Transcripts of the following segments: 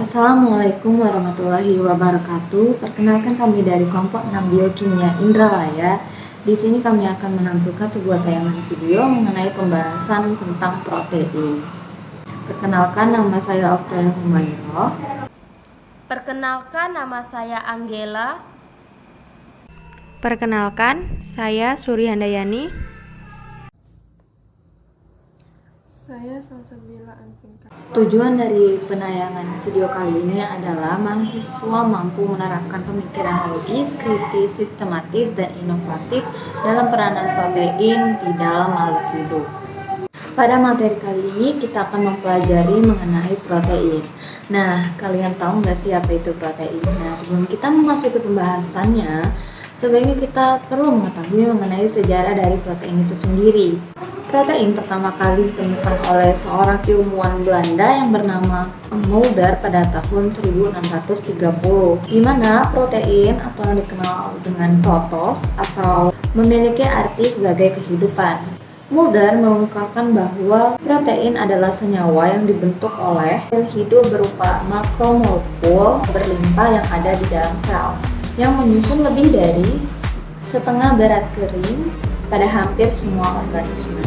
Assalamualaikum warahmatullahi wabarakatuh. Perkenalkan kami dari kelompok 6 Biokimia Indralaya. Di sini kami akan menampilkan sebuah tayangan video mengenai pembahasan tentang protein. Perkenalkan, nama saya Oktaya Humayroh. Perkenalkan, nama saya Anggela. Perkenalkan, saya Suri Handayani. Saya Salsabila Anfinka. Tujuan dari penayangan video kali ini adalah mahasiswa mampu menerapkan pemikiran logis, kritis, sistematis, dan inovatif dalam peranan protein di dalam makhluk hidup. Pada materi kali ini kita akan mempelajari mengenai protein. Nah, kalian tahu nggak sih apa itu protein? Nah, sebelum kita memasuki pembahasannya, sebaiknya kita perlu mengetahui mengenai sejarah dari protein itu sendiri. Protein pertama kali ditemukan oleh seorang ilmuwan Belanda yang bernama Mulder pada tahun 1630, di mana protein atau yang dikenal dengan protos atau memiliki arti sebagai kehidupan. Mulder mengungkapkan bahwa protein adalah senyawa yang dibentuk oleh sel hidup berupa makromolekul berlimpah yang ada di dalam sel, yang menyusun lebih dari setengah berat kering pada hampir semua organisme.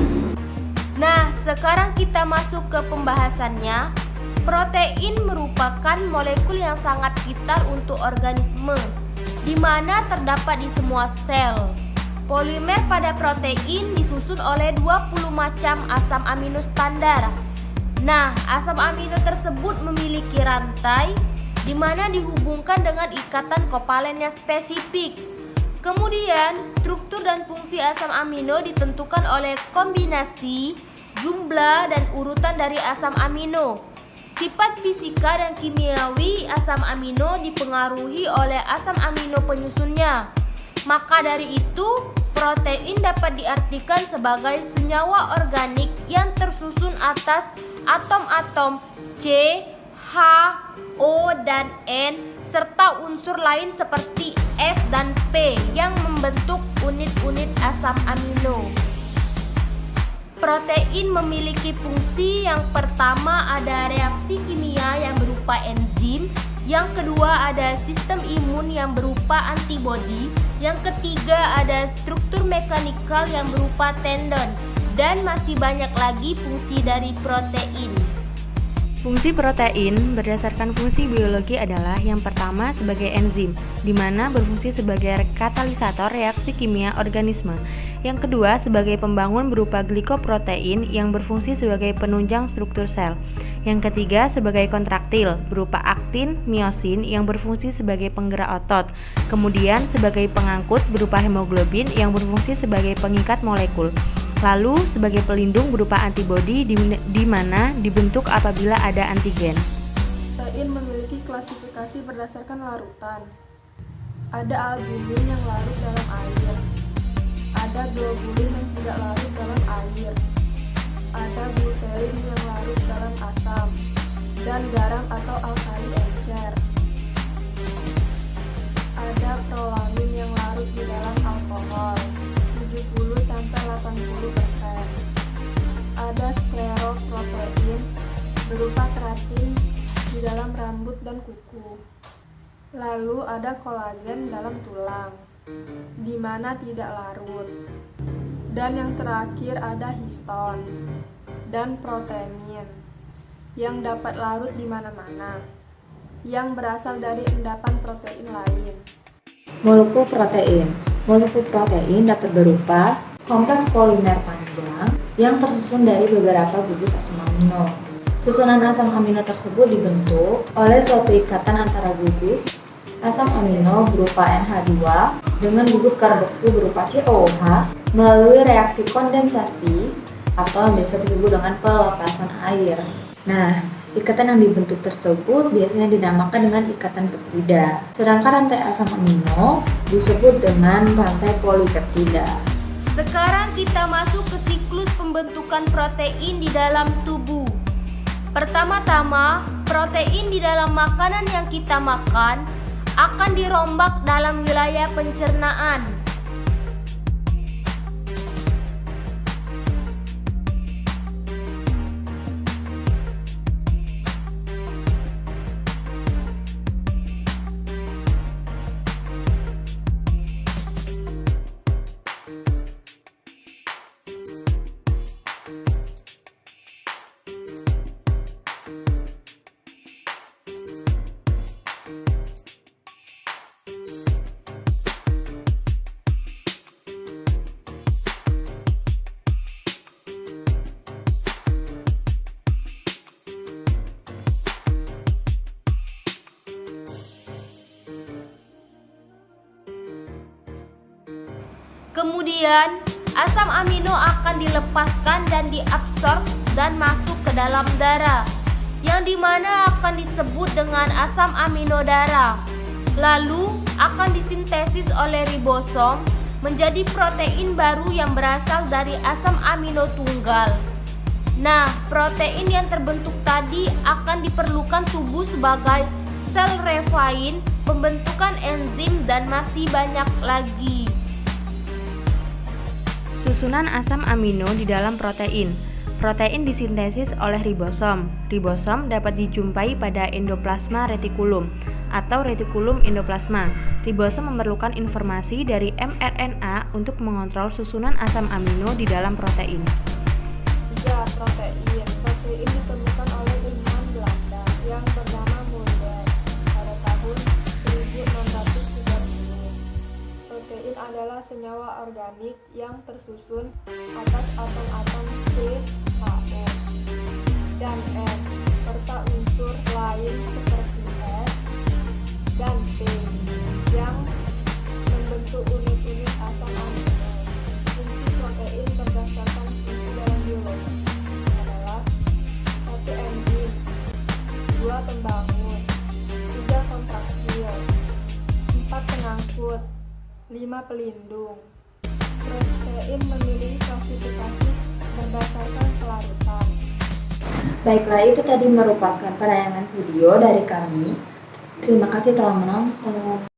Nah, sekarang kita masuk ke pembahasannya. Protein merupakan molekul yang sangat vital untuk organisme, di mana terdapat di semua sel. Polimer pada protein disusun oleh 20 macam asam amino standar. Nah, asam amino tersebut memiliki rantai, di mana dihubungkan dengan ikatan kovalen yang spesifik. Kemudian, struktur dan fungsi asam amino ditentukan oleh kombinasi, jumlah, dan urutan dari asam amino. Sifat fisika dan kimiawi asam amino dipengaruhi oleh asam amino penyusunnya. Maka dari itu, protein dapat diartikan sebagai senyawa organik yang tersusun atas atom-atom C, H, O, dan N, serta unsur lain seperti S dan P yang membentuk unit-unit asam amino. Protein memiliki fungsi. Yang pertama ada reaksi kimia yang berupa enzim, yang kedua ada sistem imun yang berupa antibodi, yang ketiga ada struktur mekanikal yang berupa tendon, dan masih banyak lagi fungsi dari protein. Fungsi protein berdasarkan fungsi biologi adalah yang pertama sebagai enzim, di mana berfungsi sebagai katalisator reaksi kimia organisme. Yang kedua sebagai pembangun berupa glikoprotein yang berfungsi sebagai penunjang struktur sel. Yang ketiga sebagai kontraktil berupa aktin, miosin yang berfungsi sebagai penggerak otot. Kemudian sebagai pengangkut berupa hemoglobin yang berfungsi sebagai pengikat molekul. Lalu sebagai pelindung berupa antibodi di mana dibentuk apabila ada antigen. Protein memiliki klasifikasi berdasarkan larutan. Ada albumin yang larut dalam air. Ada globulin yang tidak larut dalam air. Ada gluterin yang larut dalam asam dan garam atau alkali encer. Ada prolamin yang larut di dalam alkohol 70-80%. Ada skleroprotein berupa keratin di dalam rambut dan kuku. Lalu ada kolagen dalam tulang, di mana tidak larut. Dan yang terakhir ada histon dan protein yang dapat larut di mana-mana, yang berasal dari endapan protein lain. Molekul protein. Molekul protein dapat berupa kompleks polimer panjang yang tersusun dari beberapa gugus asam amino. Susunan asam amino tersebut dibentuk oleh suatu ikatan antara gugus asam amino berupa NH2 dengan gugus karboksil berupa COOH melalui reaksi kondensasi atau yang biasa disebut dengan pelepasan air. Nah, ikatan yang dibentuk tersebut biasanya dinamakan dengan ikatan peptida. Sedangkan rantai asam amino disebut dengan rantai polipeptida. Sekarang kita masuk ke siklus pembentukan protein di dalam tubuh. Pertama-tama, protein di dalam makanan yang kita makan akan dirombak dalam wilayah pencernaan. Kemudian, asam amino akan dilepaskan dan diabsorb dan masuk ke dalam darah, yang dimana akan disebut dengan asam amino darah. Lalu akan disintesis oleh ribosom menjadi protein baru yang berasal dari asam amino tunggal. Nah, protein yang terbentuk tadi akan diperlukan tubuh sebagai sel refain, pembentukan enzim, dan masih banyak lagi. Susunan asam amino di dalam protein. Protein disintesis oleh ribosom. Ribosom dapat dijumpai pada endoplasma retikulum atau retikulum endoplasma. Ribosom memerlukan informasi dari mRNA untuk mengontrol susunan asam amino di dalam protein. 3. Protein. Protein ditemukan oleh ilmuwan Belanda yang bernama Mulder pada tahun 1630. Protein adalah senyawa organik yang tersusun atas atom-atom C, H, O, dan N, serta unsur lain seperti S dan P yang membentuk unit-unit asam amino. Fungsi protein berdasarkan fungsi dalam biologi adalah 1. Enzim, 2. Pembangun, 3. Kontraktil, 4. Pengangkut, 5. Pelindung. Protein memiliki klasifikasi berdasarkan kelarutan. Baiklah, itu tadi merupakan penayangan video dari kami. Terima kasih telah menonton.